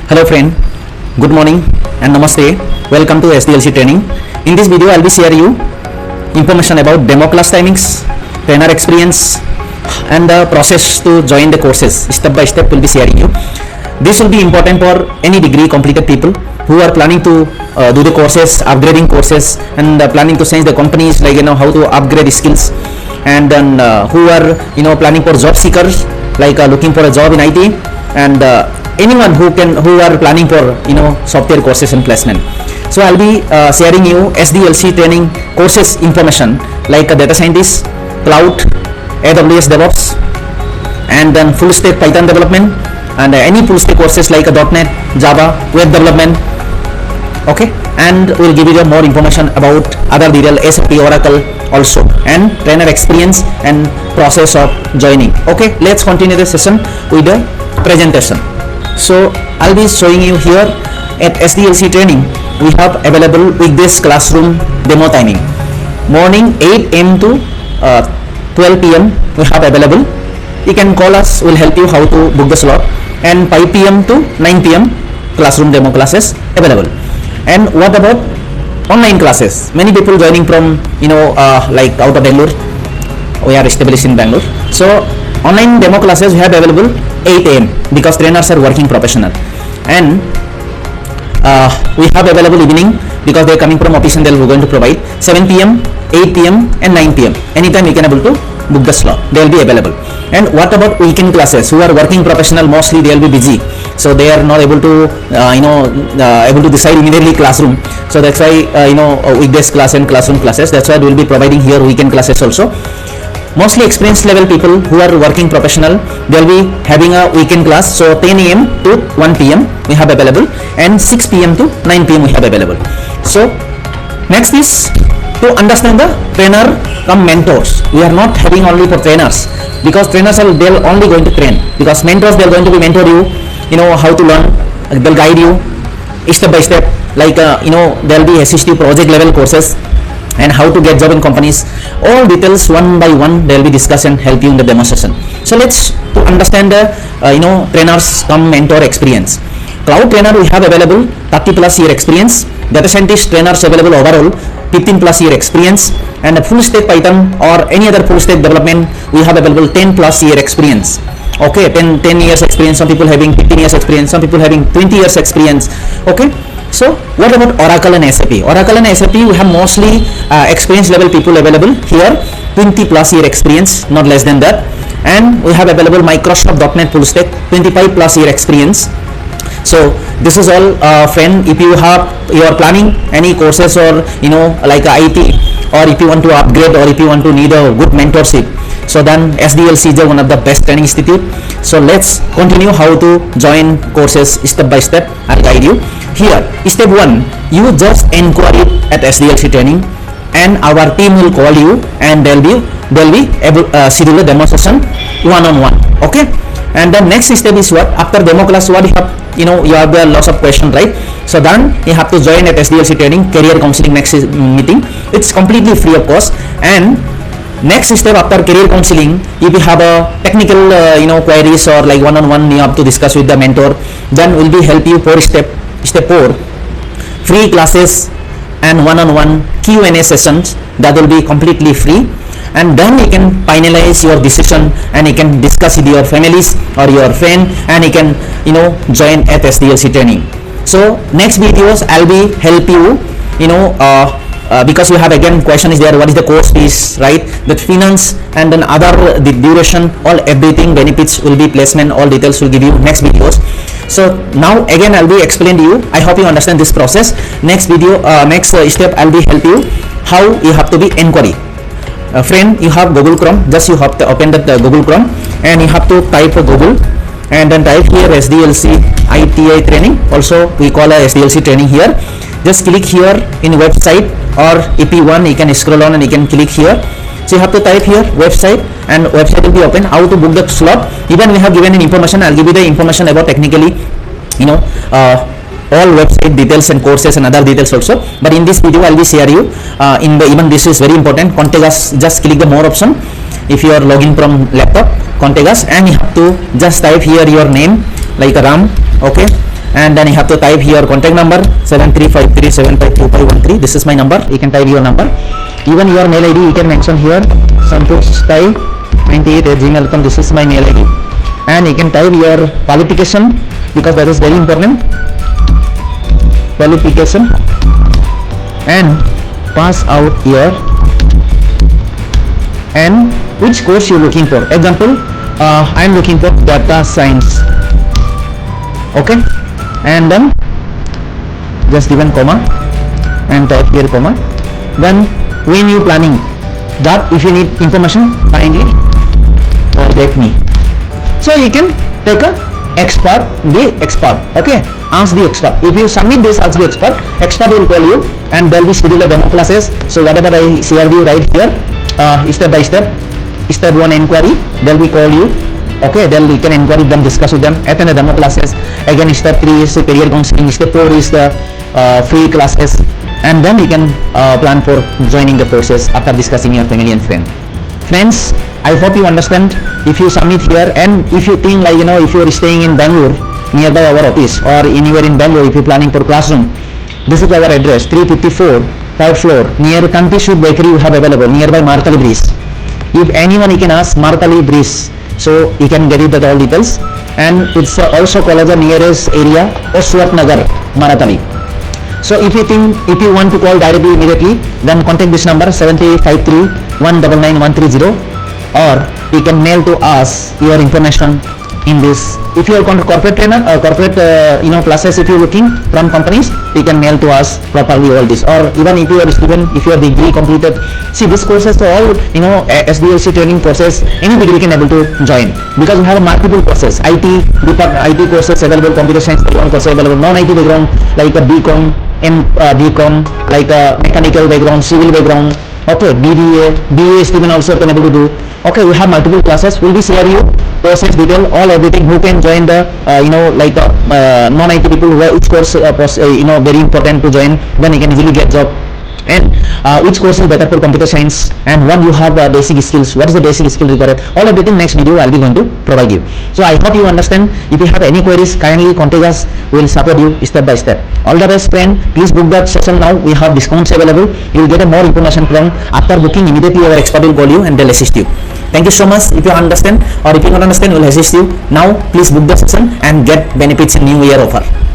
Hello friend, good morning and namaste. Welcome to SDLC training. In this video, I'll be sharing you information about demo class timings, trainer experience, and the process to join the courses. Step by step, we'll be sharing you. This will be important for any degree completed people who are planning to do the courses, upgrading courses, and planning to change the companies, like how to upgrade skills, and then who are planning for job seekers, like looking for a job in IT, and anyone who are planning for software courses and placement. So I'll be sharing you SDLC training courses information, like data scientist, cloud, AWS DevOps, and then full stack Python development, and any full stack courses like .NET, Java, web development. Okay, and we'll give you more information about other detail, SAP, Oracle also, and trainer experience and process of joining. Okay, let's continue the session with the presentation. So I'll be showing you here at SDLC training we have available with this classroom demo timing. Morning 8 a.m. to 12 p.m. we have available. You can call us, we'll help you how to book the slot. And 5 p.m. to 9 p.m. classroom demo classes available. And what about online classes? Many people joining from like out of Bangalore. We are established in Bangalore. So online demo classes we have available 8 a.m. because trainers are working professional, and we have available evening because they are coming from office and they are going to provide 7 p.m., 8 p.m. and 9 p.m. Anytime you can able to book the slot, they will be available. And what about weekend classes? Who are working professional, mostly they will be busy, so they are not able to able to decide immediately classroom. So that's why weekdays class and classroom classes, that's why we will be providing here weekend classes also. Mostly experienced level people who are working professional, they will be having a weekend class. So 10 a.m. to 1 p.m. we have available, and 6 p.m. to 9 p.m. we have available. So next is to understand the trainer come mentors. We are not having only for trainers, because trainers are they're only going to train, because mentors they're going to be mentor you, how to learn, they'll guide you step by step, like there'll be assist you project level courses and how to get job in companies. All details one by one they'll be discussed and help you in the demo session. So let's to understand the trainers come mentor experience. Cloud trainer we have available 30 plus year experience. Data scientist trainers available overall 15 plus year experience, and a full stack Python or any other full stack development we have available 10 plus year experience. Okay, 10 years experience, some people having 15 years experience, some people having 20 years experience. Okay, so what about Oracle and SAP? Oracle and SAP we have mostly experience level people available here, 20 plus year experience, not less than that. And we have available Microsoft .NET full stack 25 plus year experience. So this is all friend. If you are planning any courses or like IT, or if you want to upgrade, or if you want to need a good mentorship, so then SDLC is one of the best training institute. So let's continue how to join courses step by step. I'll guide you here. Step 1, you just inquire at SDLC training, and our team will call you, and they'll be able schedule a demo session one-on-one. Okay, and the next step is what? After demo class, what you have lots of questions, right? So then you have to join at SDLC training career counseling next meeting. It's completely free of cost. And next step after career counseling, if you have a technical queries or like one-on-one you have to discuss with the mentor, then will be help you for step 4, free classes and one-on-one Q&A sessions that will be completely free. And then you can finalize your decision, and you can discuss with your families or your friend, and you can join at SDLC training. So next videos I'll be help you because you have again question is there, what is the course fees, right, the finance, and then other the duration, all everything, benefits will be placement, all details will give you next videos. So now again I'll be explain to you. I hope you understand this process. Next video, next step I'll be help you how you have to be inquiry. Friend, you have Google Chrome, just you have to open that Google Chrome, and you have to type Google, and then type here SDLC ITI training, also we call a SDLC training here. Just click here in website, or if you want you can scroll on and you can click here. So you have to type here website, and website will be open. How to book the slot, even we have given an information. I'll give you the information about technically all website details and courses and other details also, but in this video I'll be share you even this is very important. Contact us, just click the more option. If you are logging from laptop, contact us, and you have to just type here your name like Ram, okay, and then you have to type your contact number 7353752513. This is my number. You can type your number. Even your mail ID you can mention here, santoshtai98@gmail.com. This is my mail ID, and you can type your qualification because that is very important. Qualification and pass out year and which course you looking for. Example, I am looking for data science. Okay, and then just given comma and type here comma. Then when you planning that, if you need information, kindly contact me. So you can take a expert, the expert. Okay, ask the expert. If you submit this, ask the expert. Expert will call you, and there will be scheduled demo classes. So whatever I shared you right here, step by step. Step 1 inquiry, they'll be call you. Okay, then you can inquire them, discuss with them, attend the demo classes. Again, step 3 is the career counseling. Step 4 is the free classes, and then you can plan for joining the courses after discussing your family and friends. I hope you understand. If you submit here, and if you think like if you are staying in Bangalore nearby our office, or anywhere in Bangalore, if you are planning for classroom, this is our address, 354 3rd floor, near Country Shoot Bakery you have available, nearby Martali Breeze. If anyone, you can ask Martali Breeze, so you can get it all details. And it's also called as the nearest area, Oswat Nagar, Maratali. So if you want to call directly immediately, then contact this number 7853199130, or you can mail to us your information in this. If you are corporate trainer or corporate classes, if you are looking from companies, you can mail to us properly all this. Or even if you are a student, if you are degree completed, see this courses are all SDLC training courses. Any degree can able to join, because we have multiple courses. IT courses available, computer science courses available, non-IT background like a BCom, BCom, like a mechanical background, civil background. Okay, BA student also can able to do. Okay, we have multiple classes. We'll be share you process detail, all everything. Who can join the non-IT people, who which course very important to join, then you can easily get job. And which course is better for computer science, and what you have basic skills, what is the basic skill required, all everything next video I'll be going to provide you. So I hope you understand. If you have any queries, kindly contact us. We will support you step by step. All the best, friend. Please book that session now. We have discounts available. You will get a more information from after booking. Immediately our expert will call you and they'll assist you. Thank you so much. If you understand, or if you don't understand, we'll assist you. Now please book the session and get benefits in new year offer.